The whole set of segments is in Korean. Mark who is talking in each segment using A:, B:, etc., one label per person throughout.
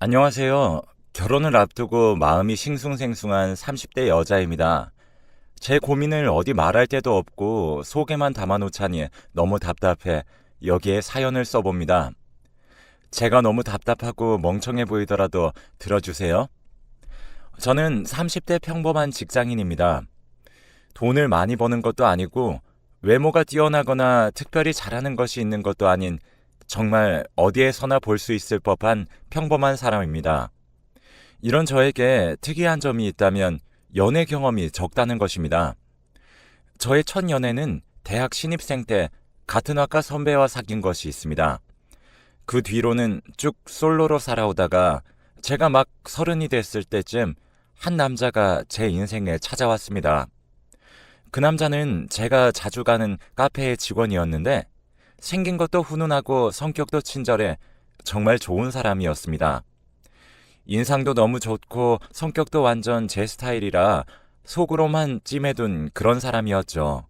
A: 안녕하세요. 결혼을 앞두고 마음이 싱숭생숭한 30대 여자입니다. 제 고민을 어디 말할 데도 없고 속에만 담아놓자니 너무 답답해 여기에 사연을 써봅니다. 제가 너무 답답하고 멍청해 보이더라도 들어주세요. 저는 30대 평범한 직장인입니다. 돈을 많이 버는 것도 아니고 외모가 뛰어나거나 특별히 잘하는 것이 있는 것도 아닌 정말 어디에서나 볼 수 있을 법한 평범한 사람입니다. 이런 저에게 특이한 점이 있다면 연애 경험이 적다는 것입니다. 저의 첫 연애는 대학 신입생 때 같은 학과 선배와 사귄 것이 있습니다. 그 뒤로는 쭉 솔로로 살아오다가 제가 막 30이 됐을 때쯤 한 남자가 제 인생에 찾아왔습니다. 그 남자는 제가 자주 가는 카페의 직원이었는데 생긴 것도 훈훈하고 성격도 친절해 정말 좋은 사람이었습니다. 인상도 너무 좋고 성격도 완전 제 스타일이라 속으로만 찜해둔 그런 사람이었죠.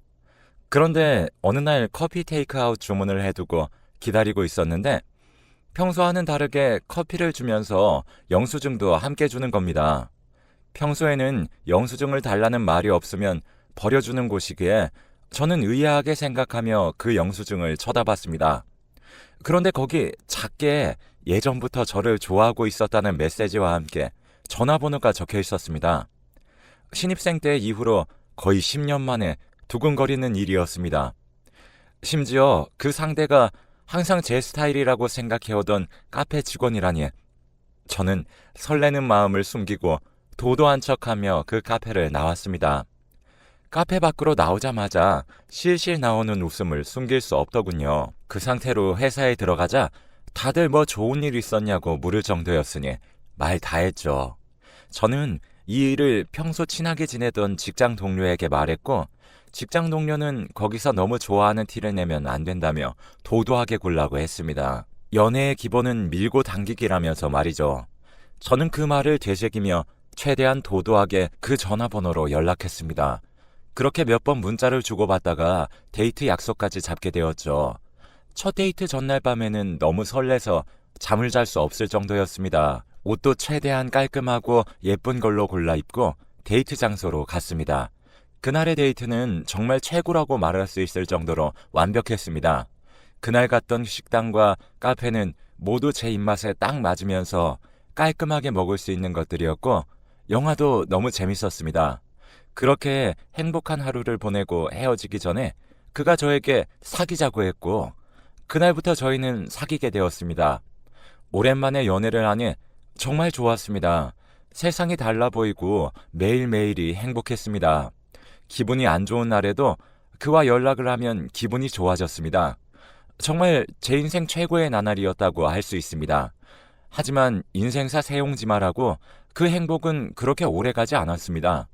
A: 그런데 어느 날 커피 테이크아웃 주문을 해두고 기다리고 있었는데 평소와는 다르게 커피를 주면서 영수증도 함께 주는 겁니다. 평소에는 영수증을 달라는 말이 없으면 버려주는 곳이기에 저는 의아하게 생각하며 그 영수증을 쳐다봤습니다. 그런데 거기 작게 예전부터 저를 좋아하고 있었다는 메시지와 함께 전화번호가 적혀 있었습니다. 신입생 때 이후로 거의 10년 만에 두근거리는 일이었습니다. 심지어 그 상대가 항상 제 스타일이라고 생각해오던 카페 직원이라니 저는 설레는 마음을 숨기고 도도한 척하며 그 카페를 나왔습니다. 카페 밖으로 나오자마자 실실 나오는 웃음을 숨길 수 없더군요. 그 상태로 회사에 들어가자 다들 뭐 좋은 일 있었냐고 물을 정도였으니 말 다 했죠. 저는 이 일을 평소 친하게 지내던 직장 동료에게 말했고 직장 동료는 거기서 너무 좋아하는 티를 내면 안 된다며 도도하게 굴라고 했습니다. 연애의 기본은 밀고 당기기라면서 말이죠. 저는 그 말을 되새기며 최대한 도도하게 그 전화번호로 연락했습니다. 그렇게 몇 번 문자를 주고받다가 데이트 약속까지 잡게 되었죠. 첫 데이트 전날 밤에는 너무 설레서 잠을 잘 수 없을 정도였습니다. 옷도 최대한 깔끔하고 예쁜 걸로 골라 입고 데이트 장소로 갔습니다. 그날의 데이트는 정말 최고라고 말할 수 있을 정도로 완벽했습니다. 그날 갔던 식당과 카페는 모두 제 입맛에 딱 맞으면서 깔끔하게 먹을 수 있는 것들이었고 영화도 너무 재밌었습니다. 그렇게 행복한 하루를 보내고 헤어지기 전에 그가 저에게 사귀자고 했고 그날부터 저희는 사귀게 되었습니다. 오랜만에 연애를 하니 정말 좋았습니다. 세상이 달라 보이고 매일매일이 행복했습니다. 기분이 안 좋은 날에도 그와 연락을 하면 기분이 좋아졌습니다. 정말 제 인생 최고의 나날이었다고 할 수 있습니다. 하지만 인생사 세용지마라고 그 행복은 그렇게 오래가지 않았습니다.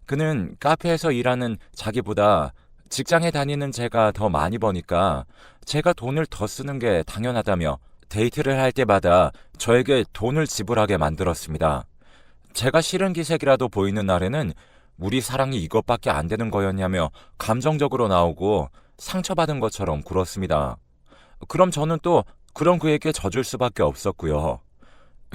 A: 그는 카페에서 일하는 자기보다 직장에 다니는 제가 더 많이 버니까 제가 돈을 더 쓰는 게 당연하다며 데이트를 할 때마다 저에게 돈을 지불하게 만들었습니다. 제가 싫은 기색이라도 보이는 날에는 우리 사랑이 이것밖에 안 되는 거였냐며 감정적으로 나오고 상처받은 것처럼 굴었습니다. 그럼 저는 또 그런 그에게 져줄 수밖에 없었고요.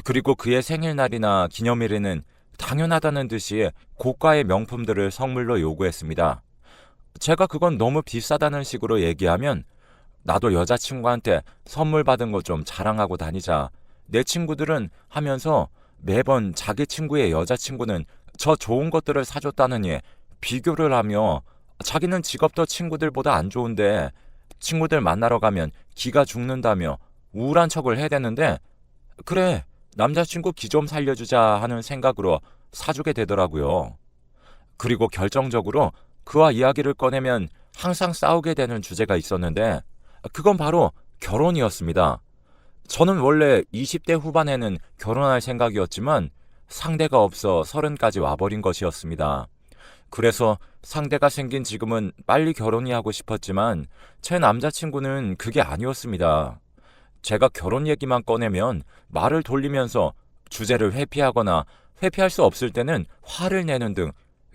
A: 그리고 그의 생일날이나 기념일에는 당연하다는 듯이 고가의 명품들을 선물로 요구했습니다. 제가 그건 너무 비싸다는 식으로 얘기하면 나도 여자친구한테 선물 받은 거 좀 자랑하고 다니자. 내 친구들은 하면서 매번 자기 친구의 여자친구는 저 좋은 것들을 사줬다느니 비교를 하며 자기는 직업도 친구들보다 안 좋은데 친구들 만나러 가면 기가 죽는다며 우울한 척을 해대는데 그래 남자친구 기 좀 살려주자 하는 생각으로 사주게 되더라고요. 그리고 결정적으로 그와 이야기를 꺼내면 항상 싸우게 되는 주제가 있었는데 그건 바로 결혼이었습니다. 저는 원래 20대 후반에는 결혼할 생각이었지만 상대가 없어 30까지 와버린 것이었습니다. 그래서 상대가 생긴 지금은 빨리 결혼이 하고 싶었지만 제 남자친구는 그게 아니었습니다. 제가 결혼 얘기만 꺼내면 말을 돌리면서 주제를 회피하거나 회피할 수 없을 때는 화를 내는 등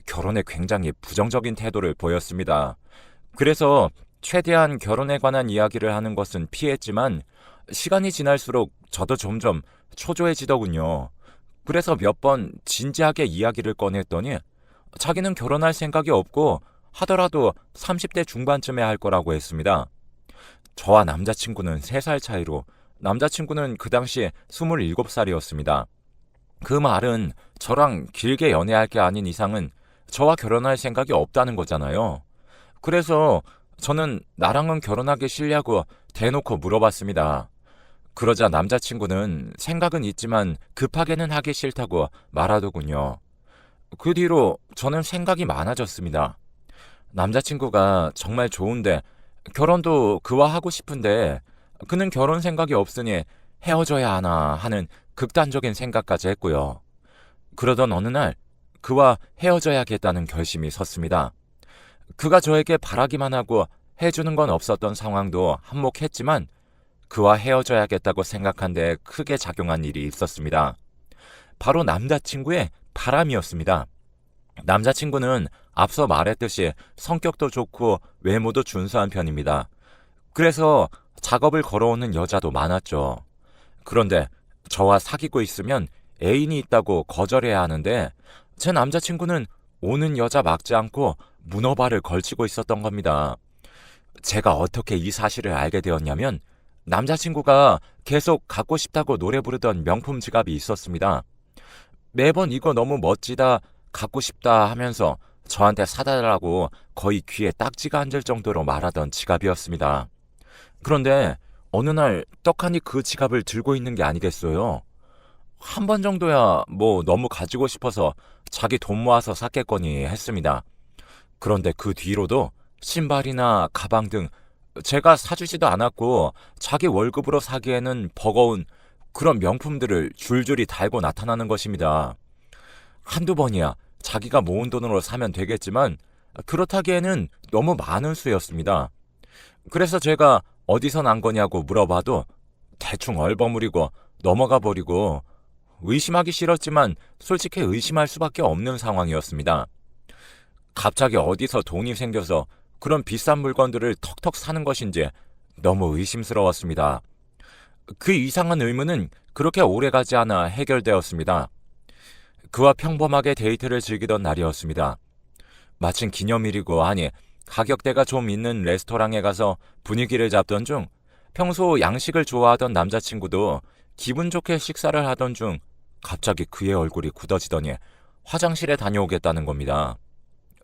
A: 결혼에 굉장히 부정적인 태도를 보였습니다. 그래서 최대한 결혼에 관한 이야기를 하는 것은 피했지만 시간이 지날수록 저도 점점 초조해지더군요. 그래서 몇 번 진지하게 이야기를 꺼냈더니 자기는 결혼할 생각이 없고 하더라도 30대 중반쯤에 할 거라고 했습니다. 저와 남자친구는 3살 차이로 남자친구는 그 당시 27살이었습니다. 그 말은 저랑 길게 연애할 게 아닌 이상은 저와 결혼할 생각이 없다는 거잖아요. 그래서 저는 나랑은 결혼하기 싫냐고 대놓고 물어봤습니다. 그러자 남자친구는 생각은 있지만 급하게는 하기 싫다고 말하더군요. 그 뒤로 저는 생각이 많아졌습니다. 남자친구가 정말 좋은데 결혼도 그와 하고 싶은데 그는 결혼 생각이 없으니 헤어져야 하나 하는 극단적인 생각까지 했고요. 그러던 어느 날 그와 헤어져야겠다는 결심이 섰습니다. 그가 저에게 바라기만 하고 해주는 건 없었던 상황도 한몫했지만 그와 헤어져야겠다고 생각한 데 크게 작용한 일이 있었습니다. 바로 남자친구의 바람이었습니다. 남자친구는 앞서 말했듯이 성격도 좋고 외모도 준수한 편입니다. 그래서 작업을 걸어오는 여자도 많았죠. 그런데 저와 사귀고 있으면 애인이 있다고 거절해야 하는데 제 남자친구는 오는 여자 막지 않고 문어발을 걸치고 있었던 겁니다. 제가 어떻게 이 사실을 알게 되었냐면 남자친구가 계속 갖고 싶다고 노래 부르던 명품 지갑이 있었습니다. 매번 이거 너무 멋지다, 갖고 싶다 하면서 저한테 사달라고 거의 귀에 딱지가 앉을 정도로 말하던 지갑이었습니다. 그런데 어느 날 떡하니 그 지갑을 들고 있는 게 아니겠어요? 한 번 정도야 뭐 너무 가지고 싶어서 자기 돈 모아서 샀겠거니 했습니다. 그런데 그 뒤로도 신발이나 가방 등 제가 사주지도 않았고 자기 월급으로 사기에는 버거운 그런 명품들을 줄줄이 달고 나타나는 것입니다. 한두 번이야 자기가 모은 돈으로 사면 되겠지만 그렇다기에는 너무 많은 수였습니다. 그래서 제가 어디서 난 거냐고 물어봐도 대충 얼버무리고 넘어가 버리고 의심하기 싫었지만 솔직히 의심할 수밖에 없는 상황이었습니다. 갑자기 어디서 돈이 생겨서 그런 비싼 물건들을 턱턱 사는 것인지 너무 의심스러웠습니다. 그 이상한 의문은 그렇게 오래가지 않아 해결되었습니다. 그와 평범하게 데이트를 즐기던 날이었습니다. 마침 기념일이고 하니 가격대가 좀 있는 레스토랑에 가서 분위기를 잡던 중 평소 양식을 좋아하던 남자친구도 기분 좋게 식사를 하던 중 갑자기 그의 얼굴이 굳어지더니 화장실에 다녀오겠다는 겁니다.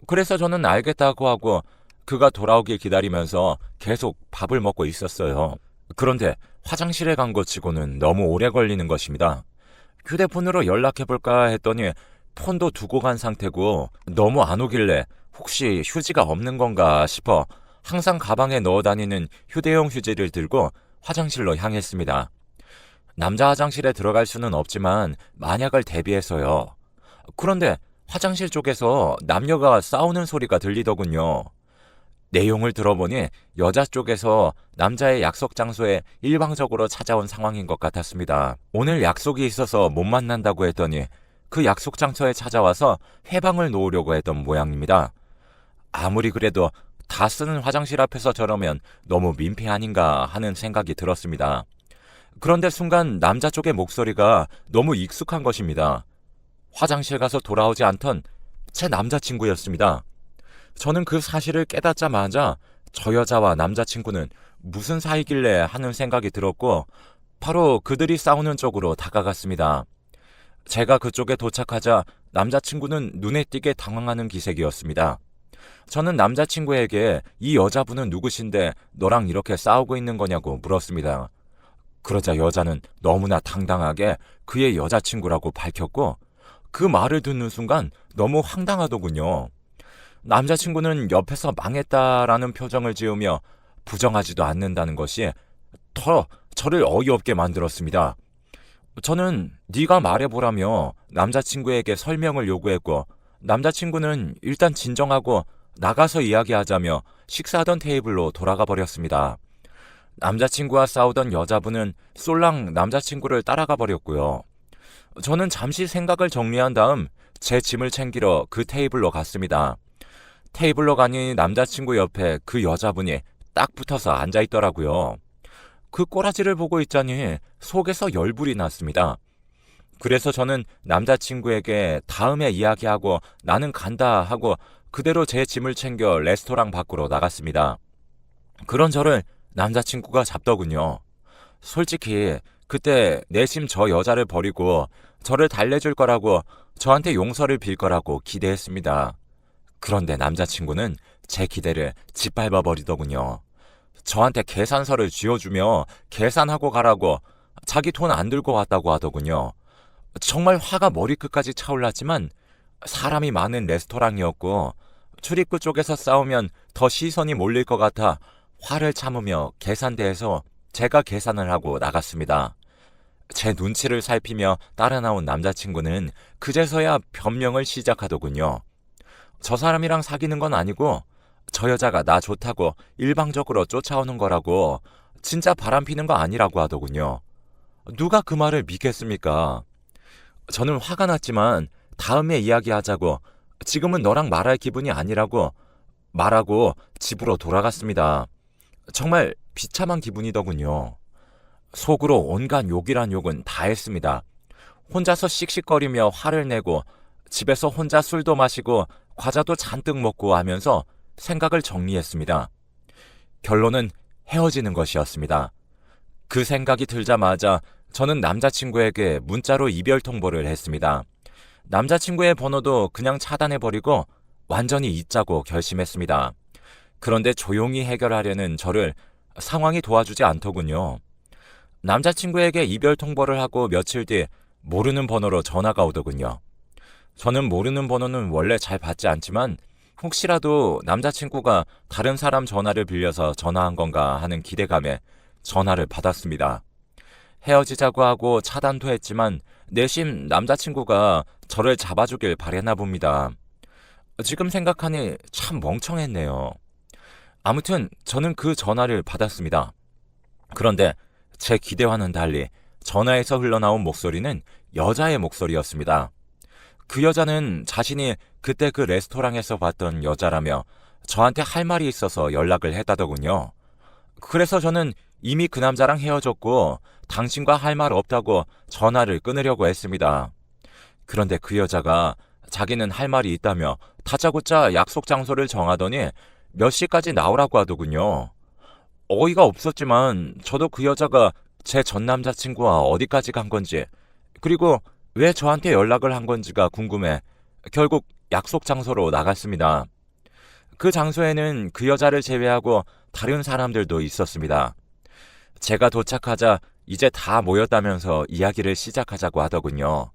A: 그래서 저는 알겠다고 하고 그가 돌아오길 기다리면서 계속 밥을 먹고 있었어요. 그런데 화장실에 간 것 치고는 너무 오래 걸리는 것입니다. 휴대폰으로 연락해볼까 했더니 폰도 두고 간 상태고 너무 안 오길래 혹시 휴지가 없는 건가 싶어 항상 가방에 넣어 다니는 휴대용 휴지를 들고 화장실로 향했습니다. 남자 화장실에 들어갈 수는 없지만 만약을 대비해서요. 그런데 화장실 쪽에서 남녀가 싸우는 소리가 들리더군요. 내용을 들어보니 여자 쪽에서 남자의 약속 장소에 일방적으로 찾아온 상황인 것 같았습니다. 오늘 약속이 있어서 못 만난다고 했더니 그 약속 장소에 찾아와서 회방을 놓으려고 했던 모양입니다. 아무리 그래도 다 쓰는 화장실 앞에서 저러면 너무 민폐 아닌가 하는 생각이 들었습니다. 그런데 순간 남자 쪽의 목소리가 너무 익숙한 것입니다. 화장실 가서 돌아오지 않던 제 남자친구였습니다. 저는 그 사실을 깨닫자마자 저 여자와 남자친구는 무슨 사이길래 하는 생각이 들었고 바로 그들이 싸우는 쪽으로 다가갔습니다. 제가 그쪽에 도착하자 남자친구는 눈에 띄게 당황하는 기색이었습니다. 저는 남자친구에게 이 여자분은 누구신데 너랑 이렇게 싸우고 있는 거냐고 물었습니다. 그러자 여자는 너무나 당당하게 그의 여자친구라고 밝혔고 그 말을 듣는 순간 너무 황당하더군요. 남자친구는 옆에서 망했다라는 표정을 지으며 부정하지도 않는다는 것이 더 저를 어이없게 만들었습니다. 저는 네가 말해보라며 남자친구에게 설명을 요구했고 남자친구는 일단 진정하고 나가서 이야기하자며 식사하던 테이블로 돌아가 버렸습니다. 남자친구와 싸우던 여자분은 쏠랑 남자친구를 따라가 버렸고요. 저는 잠시 생각을 정리한 다음 제 짐을 챙기러 그 테이블로 갔습니다. 테이블로 가니 남자친구 옆에 그 여자분이 딱 붙어서 앉아있더라고요. 그 꼬라지를 보고 있자니 속에서 열불이 났습니다. 그래서 저는 남자친구에게 다음에 이야기하고 나는 간다 하고 그대로 제 짐을 챙겨 레스토랑 밖으로 나갔습니다. 그런 저를 남자친구가 잡더군요. 솔직히 그때 내심 저 여자를 버리고 저를 달래줄 거라고 저한테 용서를 빌 거라고 기대했습니다. 그런데 남자친구는 제 기대를 짓밟아 버리더군요. 저한테 계산서를 쥐어주며 계산하고 가라고 자기 돈 안 들고 왔다고 하더군요. 정말 화가 머리끝까지 차올랐지만 사람이 많은 레스토랑이었고 출입구 쪽에서 싸우면 더 시선이 몰릴 것 같아 화를 참으며 계산대에서 제가 계산을 하고 나갔습니다. 제 눈치를 살피며 따라 나온 남자친구는 그제서야 변명을 시작하더군요. 저 사람이랑 사귀는 건 아니고 저 여자가 나 좋다고 일방적으로 쫓아오는 거라고 진짜 바람피는 거 아니라고 하더군요. 누가 그 말을 믿겠습니까? 저는 화가 났지만 다음에 이야기하자고 지금은 너랑 말할 기분이 아니라고 말하고 집으로 돌아갔습니다. 정말 비참한 기분이더군요. 속으로 온갖 욕이란 욕은 다 했습니다. 혼자서 씩씩거리며 화를 내고 집에서 혼자 술도 마시고 과자도 잔뜩 먹고 하면서 생각을 정리했습니다. 결론은 헤어지는 것이었습니다. 그 생각이 들자마자 저는 남자친구에게 문자로 이별 통보를 했습니다. 남자친구의 번호도 그냥 차단해버리고 완전히 잊자고 결심했습니다. 그런데 조용히 해결하려는 저를 상황이 도와주지 않더군요. 남자친구에게 이별 통보를 하고 며칠 뒤 모르는 번호로 전화가 오더군요. 저는 모르는 번호는 원래 잘 받지 않지만 혹시라도 남자친구가 다른 사람 전화를 빌려서 전화한 건가 하는 기대감에 전화를 받았습니다. 헤어지자고 하고 차단도 했지만 내심 남자친구가 저를 잡아주길 바랬나 봅니다. 지금 생각하니 참 멍청했네요. 아무튼 저는 그 전화를 받았습니다. 그런데 제 기대와는 달리 전화에서 흘러나온 목소리는 여자의 목소리였습니다. 그 여자는 자신이 그때 그 레스토랑에서 봤던 여자라며 저한테 할 말이 있어서 연락을 했다더군요. 그래서 저는 이미 그 남자랑 헤어졌고 당신과 할 말 없다고 전화를 끊으려고 했습니다. 그런데 그 여자가 자기는 할 말이 있다며 다짜고짜 약속 장소를 정하더니 몇 시까지 나오라고 하더군요. 어이가 없었지만 저도 그 여자가 제 전 남자친구와 어디까지 간 건지 그리고 왜 저한테 연락을 한 건지가 궁금해 결국 약속 장소로 나갔습니다. 그 장소에는 그 여자를 제외하고 다른 사람들도 있었습니다. 제가 도착하자 이제 다 모였다면서 이야기를 시작하자고 하더군요.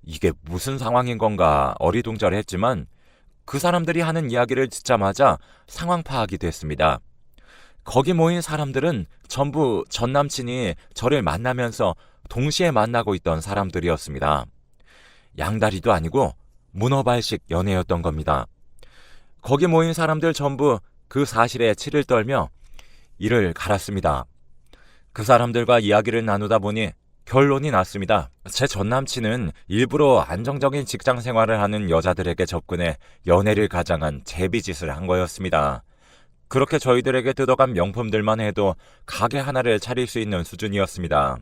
A: 이게 무슨 상황인 건가 어리둥절했지만 그 사람들이 하는 이야기를 듣자마자 상황 파악이 됐습니다. 거기 모인 사람들은 전부 전 남친이 저를 만나면서 동시에 만나고 있던 사람들이었습니다. 양다리도 아니고 문어발식 연애였던 겁니다. 거기 모인 사람들 전부 그 사실에 치를 떨며 이를 갈았습니다. 그 사람들과 이야기를 나누다 보니 결론이 났습니다. 제 전남친은 일부러 안정적인 직장 생활을 하는 여자들에게 접근해 연애를 가장한 제비짓을 한 거였습니다. 그렇게 저희들에게 뜯어간 명품들만 해도 가게 하나를 차릴 수 있는 수준이었습니다.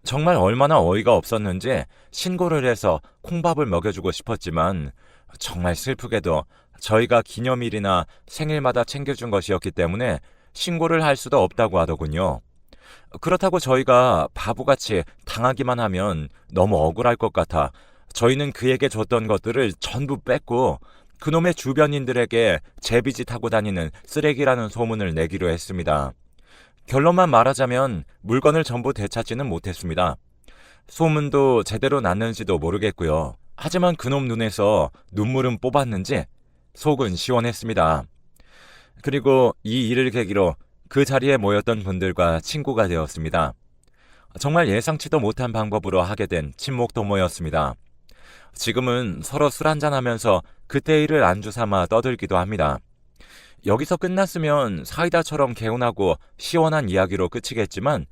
A: 정말 얼마나 어이가 없었는지 신고를 해서 콩밥을 먹여주고 싶었지만 정말 슬프게도 저희가 기념일이나 생일마다 챙겨준 것이었기 때문에 신고를 할 수도 없다고 하더군요. 그렇다고 저희가 바보같이 당하기만 하면 너무 억울할 것 같아 저희는 그에게 줬던 것들을 전부 뺐고 그놈의 주변인들에게 제비짓하고 다니는 쓰레기라는 소문을 내기로 했습니다. 결론만 말하자면 물건을 전부 되찾지는 못했습니다. 소문도 제대로 났는지도 모르겠고요. 하지만 그놈 눈에서 눈물은 뽑았는지 속은 시원했습니다. 그리고 이 일을 계기로 그 자리에 모였던 분들과 친구가 되었습니다. 정말 예상치도 못한 방법으로 하게 된 친목 도모였습니다. 지금은 서로 술 한잔하면서 그때 일을 안주 삼아 떠들기도 합니다. 여기서 끝났으면 사이다처럼 개운하고 시원한 이야기로 끝이겠지만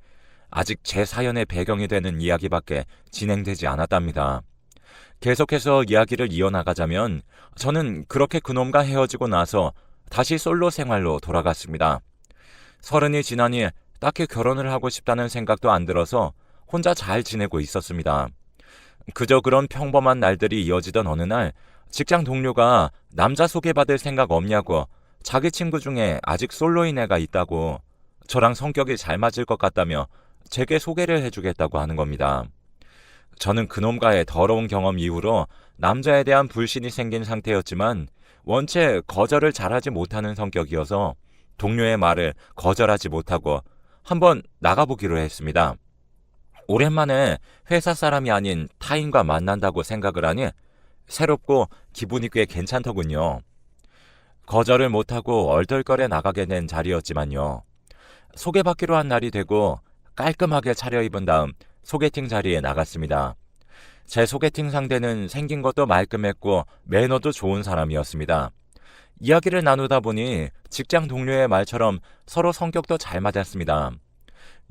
A: 아직 제 사연의 배경이 되는 이야기밖에 진행되지 않았답니다. 계속해서 이야기를 이어나가자면 저는 그렇게 그놈과 헤어지고 나서 다시 솔로 생활로 돌아갔습니다. 30이 지나니 딱히 결혼을 하고 싶다는 생각도 안 들어서 혼자 잘 지내고 있었습니다. 그저 그런 평범한 날들이 이어지던 어느 날 직장 동료가 남자 소개받을 생각 없냐고 자기 친구 중에 아직 솔로인 애가 있다고 저랑 성격이 잘 맞을 것 같다며 제게 소개를 해주겠다고 하는 겁니다. 저는 그놈과의 더러운 경험 이후로 남자에 대한 불신이 생긴 상태였지만 원체 거절을 잘하지 못하는 성격이어서 동료의 말을 거절하지 못하고 한번 나가보기로 했습니다. 오랜만에 회사 사람이 아닌 타인과 만난다고 생각을 하니 새롭고 기분이 꽤 괜찮더군요. 거절을 못하고 얼떨결에 나가게 된 자리였지만요. 소개받기로 한 날이 되고 깔끔하게 차려입은 다음 소개팅 자리에 나갔습니다. 제 소개팅 상대는 생긴 것도 말끔했고 매너도 좋은 사람이었습니다. 이야기를 나누다 보니 직장 동료의 말처럼 서로 성격도 잘 맞았습니다.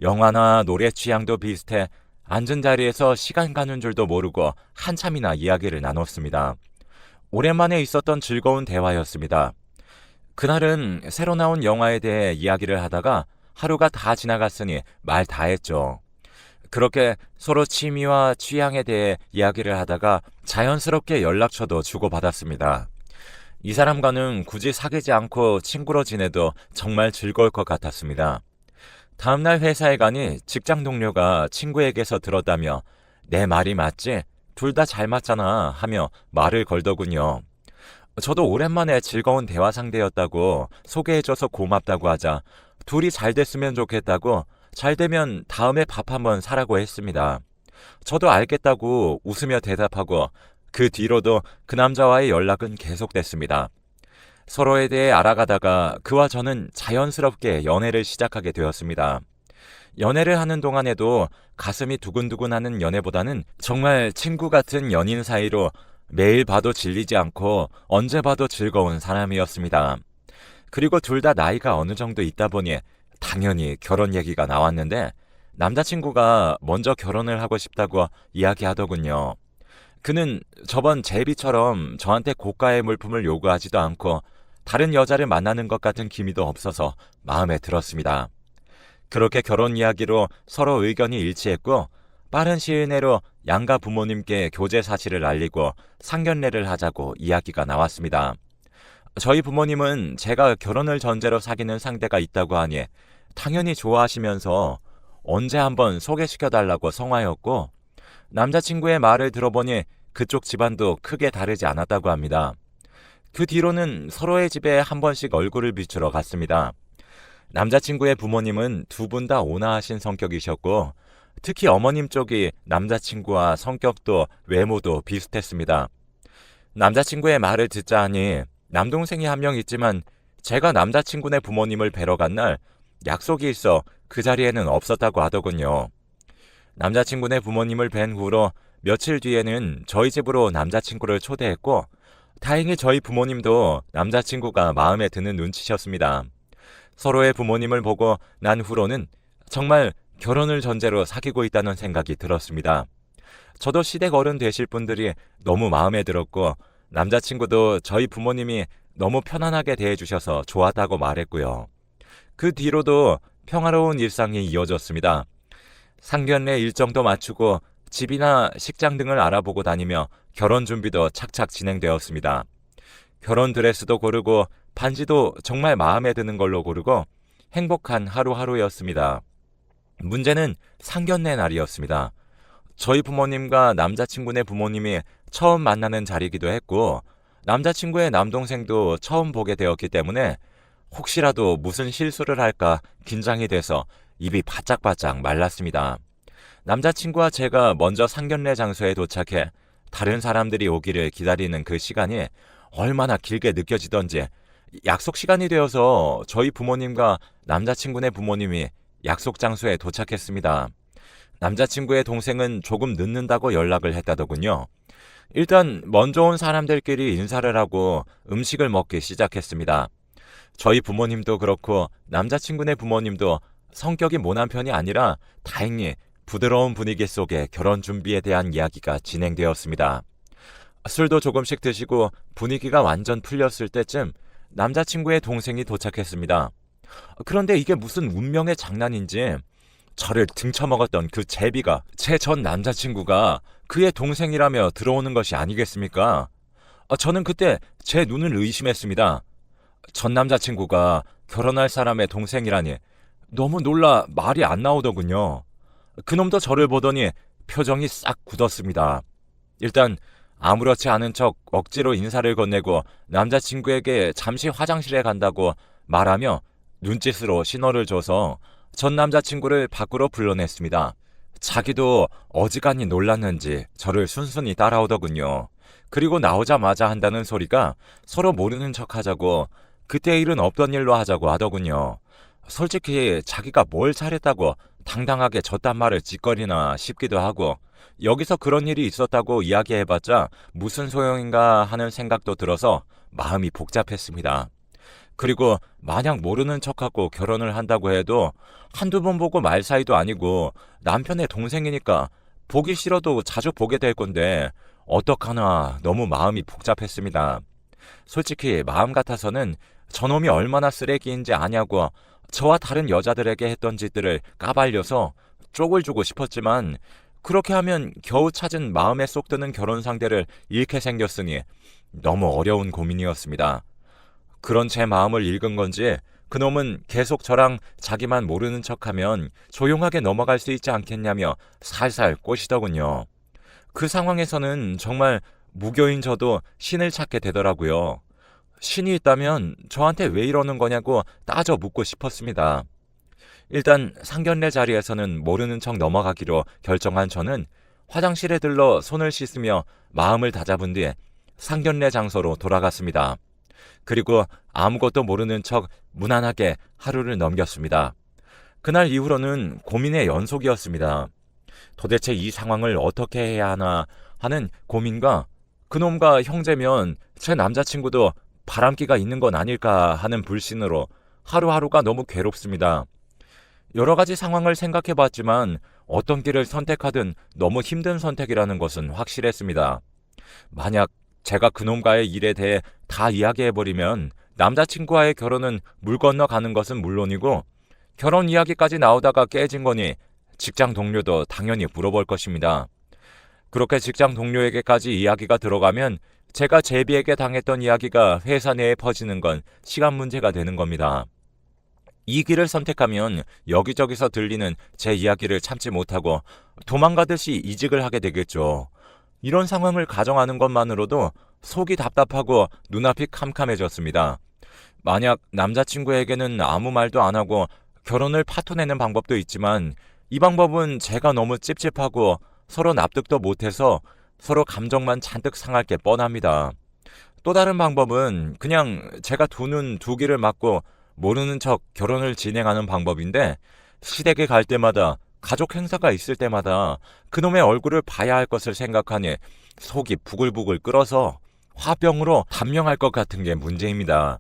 A: 영화나 노래 취향도 비슷해 앉은 자리에서 시간 가는 줄도 모르고 한참이나 이야기를 나눴습니다. 오랜만에 있었던 즐거운 대화였습니다. 그날은 새로 나온 영화에 대해 이야기를 하다가 하루가 다 지나갔으니 말 다 했죠. 그렇게 서로 취미와 취향에 대해 이야기를 하다가 자연스럽게 연락처도 주고받았습니다. 이 사람과는 굳이 사귀지 않고 친구로 지내도 정말 즐거울 것 같았습니다. 다음날 회사에 가니 직장 동료가 친구에게서 들었다며 내 말이 맞지? 둘 다 잘 맞잖아 하며 말을 걸더군요. 저도 오랜만에 즐거운 대화 상대였다고 소개해줘서 고맙다고 하자 둘이 잘 됐으면 좋겠다고 잘 되면 다음에 밥 한번 사라고 했습니다. 저도 알겠다고 웃으며 대답하고 그 뒤로도 그 남자와의 연락은 계속됐습니다. 서로에 대해 알아가다가 그와 저는 자연스럽게 연애를 시작하게 되었습니다. 연애를 하는 동안에도 가슴이 두근두근하는 연애보다는 정말 친구 같은 연인 사이로 매일 봐도 질리지 않고 언제 봐도 즐거운 사람이었습니다. 그리고 둘 다 나이가 어느 정도 있다 보니 당연히 결혼 얘기가 나왔는데 남자친구가 먼저 결혼을 하고 싶다고 이야기하더군요. 그는 저번 제비처럼 저한테 고가의 물품을 요구하지도 않고 다른 여자를 만나는 것 같은 기미도 없어서 마음에 들었습니다. 그렇게 결혼 이야기로 서로 의견이 일치했고 빠른 시일 내로 양가 부모님께 교제 사실을 알리고 상견례를 하자고 이야기가 나왔습니다. 저희 부모님은 제가 결혼을 전제로 사귀는 상대가 있다고 하니 당연히 좋아하시면서 언제 한번 소개시켜달라고 성화였고 남자친구의 말을 들어보니 그쪽 집안도 크게 다르지 않았다고 합니다. 그 뒤로는 서로의 집에 한 번씩 얼굴을 비추러 갔습니다. 남자친구의 부모님은 두 분 다 온화하신 성격이셨고 특히 어머님 쪽이 남자친구와 성격도 외모도 비슷했습니다. 남자친구의 말을 듣자 하니 남동생이 한 명 있지만 제가 남자친구네 부모님을 뵈러 간 날 약속이 있어 그 자리에는 없었다고 하더군요. 남자친구네 부모님을 뵌 후로 며칠 뒤에는 저희 집으로 남자친구를 초대했고 다행히 저희 부모님도 남자친구가 마음에 드는 눈치셨습니다. 서로의 부모님을 보고 난 후로는 정말 결혼을 전제로 사귀고 있다는 생각이 들었습니다. 저도 시댁 어른 되실 분들이 너무 마음에 들었고 남자친구도 저희 부모님이 너무 편안하게 대해주셔서 좋았다고 말했고요. 그 뒤로도 평화로운 일상이 이어졌습니다. 상견례 일정도 맞추고 집이나 식장 등을 알아보고 다니며 결혼 준비도 착착 진행되었습니다. 결혼 드레스도 고르고 반지도 정말 마음에 드는 걸로 고르고 행복한 하루하루였습니다. 문제는 상견례 날이었습니다. 저희 부모님과 남자친구네 부모님이 처음 만나는 자리이기도 했고 남자친구의 남동생도 처음 보게 되었기 때문에 혹시라도 무슨 실수를 할까 긴장이 돼서 입이 바짝바짝 말랐습니다. 남자친구와 제가 먼저 상견례 장소에 도착해 다른 사람들이 오기를 기다리는 그 시간이 얼마나 길게 느껴지던지 약속 시간이 되어서 저희 부모님과 남자친구네 부모님이 약속 장소에 도착했습니다. 남자친구의 동생은 조금 늦는다고 연락을 했다더군요. 일단 먼저 온 사람들끼리 인사를 하고 음식을 먹기 시작했습니다. 저희 부모님도 그렇고 남자친구네 부모님도 성격이 모난 편이 아니라 다행히 부드러운 분위기 속에 결혼 준비에 대한 이야기가 진행되었습니다. 술도 조금씩 드시고 분위기가 완전 풀렸을 때쯤 남자친구의 동생이 도착했습니다. 그런데 이게 무슨 운명의 장난인지 저를 등쳐먹었던 그 제비가 제 전 남자친구가 그의 동생이라며 들어오는 것이 아니겠습니까? 저는 그때 제 눈을 의심했습니다. 전 남자친구가 결혼할 사람의 동생이라니 너무 놀라 말이 안 나오더군요. 그놈도 저를 보더니 표정이 싹 굳었습니다. 일단 아무렇지 않은 척 억지로 인사를 건네고 남자친구에게 잠시 화장실에 간다고 말하며 눈짓으로 신호를 줘서 전 남자친구를 밖으로 불러냈습니다. 자기도 어지간히 놀랐는지 저를 순순히 따라오더군요. 그리고 나오자마자 한다는 소리가 서로 모르는 척 하자고 그때 일은 없던 일로 하자고 하더군요. 솔직히 자기가 뭘 잘했다고 당당하게 저딴 말을 짓거리나 싶기도 하고 여기서 그런 일이 있었다고 이야기해봤자 무슨 소용인가 하는 생각도 들어서 마음이 복잡했습니다. 그리고 만약 모르는 척하고 결혼을 한다고 해도 한두 번 보고 말 사이도 아니고 남편의 동생이니까 보기 싫어도 자주 보게 될 건데 어떡하나 너무 마음이 복잡했습니다. 솔직히 마음 같아서는 저놈이 얼마나 쓰레기인지 아냐고 저와 다른 여자들에게 했던 짓들을 까발려서 쪽을 주고 싶었지만 그렇게 하면 겨우 찾은 마음에 쏙 드는 결혼 상대를 잃게 생겼으니 너무 어려운 고민이었습니다. 그런 제 마음을 읽은 건지 그놈은 계속 저랑 자기만 모르는 척하면 조용하게 넘어갈 수 있지 않겠냐며 살살 꼬시더군요. 그 상황에서는 정말 무교인 저도 신을 찾게 되더라고요. 신이 있다면 저한테 왜 이러는 거냐고 따져 묻고 싶었습니다. 일단 상견례 자리에서는 모르는 척 넘어가기로 결정한 저는 화장실에 들러 손을 씻으며 마음을 다잡은 뒤 상견례 장소로 돌아갔습니다. 그리고 아무것도 모르는 척 무난하게 하루를 넘겼습니다. 그날 이후로는 고민의 연속이었습니다. 도대체 이 상황을 어떻게 해야 하나 하는 고민과 그놈과 형제면 제 남자친구도 바람기가 있는 건 아닐까 하는 불신으로 하루하루가 너무 괴롭습니다. 여러 가지 상황을 생각해 봤지만 어떤 길을 선택하든 너무 힘든 선택이라는 것은 확실했습니다. 만약 제가 그놈과의 일에 대해 다 이야기해버리면 남자친구와의 결혼은 물 건너가는 것은 물론이고 결혼 이야기까지 나오다가 깨진 거니 직장 동료도 당연히 물어볼 것입니다. 그렇게 직장 동료에게까지 이야기가 들어가면 제가 제비에게 당했던 이야기가 회사 내에 퍼지는 건 시간 문제가 되는 겁니다. 이 길을 선택하면 여기저기서 들리는 제 이야기를 참지 못하고 도망가듯이 이직을 하게 되겠죠. 이런 상황을 가정하는 것만으로도 속이 답답하고 눈앞이 캄캄해졌습니다. 만약 남자친구에게는 아무 말도 안 하고 결혼을 파토내는 방법도 있지만 이 방법은 제가 너무 찝찝하고 서로 납득도 못해서 서로 감정만 잔뜩 상할 게 뻔합니다. 또 다른 방법은 그냥 제가 두 눈 두 귀를 막고 모르는 척 결혼을 진행하는 방법인데 시댁에 갈 때마다 가족 행사가 있을 때마다 그놈의 얼굴을 봐야 할 것을 생각하니 속이 부글부글 끓어서 화병으로 단명할 것 같은 게 문제입니다.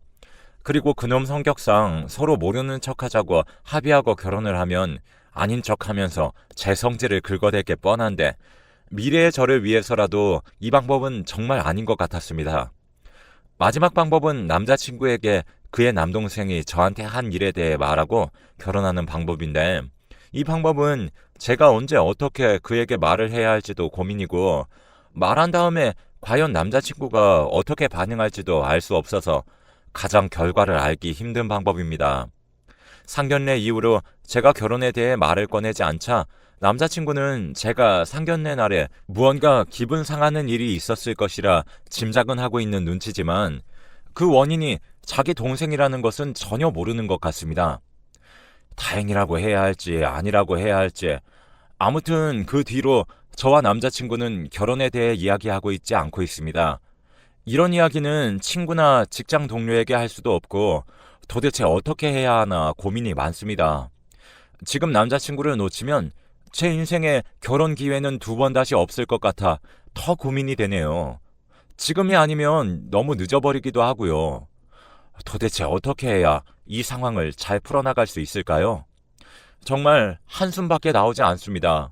A: 그리고 그놈 성격상 서로 모르는 척하자고 합의하고 결혼을 하면 아닌 척하면서 제 성질을 긁어댈 게 뻔한데 미래의 저를 위해서라도 이 방법은 정말 아닌 것 같았습니다. 마지막 방법은 남자친구에게 그의 남동생이 저한테 한 일에 대해 말하고 결혼하는 방법인데 이 방법은 제가 언제 어떻게 그에게 말을 해야 할지도 고민이고 말한 다음에 과연 남자친구가 어떻게 반응할지도 알 수 없어서 가장 결과를 알기 힘든 방법입니다. 상견례 이후로 제가 결혼에 대해 말을 꺼내지 않자 남자친구는 제가 상견례 날에 무언가 기분 상하는 일이 있었을 것이라 짐작은 하고 있는 눈치지만 그 원인이 자기 동생이라는 것은 전혀 모르는 것 같습니다. 다행이라고 해야 할지 아니라고 해야 할지 아무튼 그 뒤로 저와 남자친구는 결혼에 대해 이야기하고 있지 않고 있습니다. 이런 이야기는 친구나 직장 동료에게 할 수도 없고 도대체 어떻게 해야 하나 고민이 많습니다. 지금 남자친구를 놓치면 제 인생에 결혼 기회는 두 번 다시 없을 것 같아 더 고민이 되네요. 지금이 아니면 너무 늦어버리기도 하고요. 도대체 어떻게 해야 이 상황을 잘 풀어나갈 수 있을까요? 정말 한숨밖에 나오지 않습니다.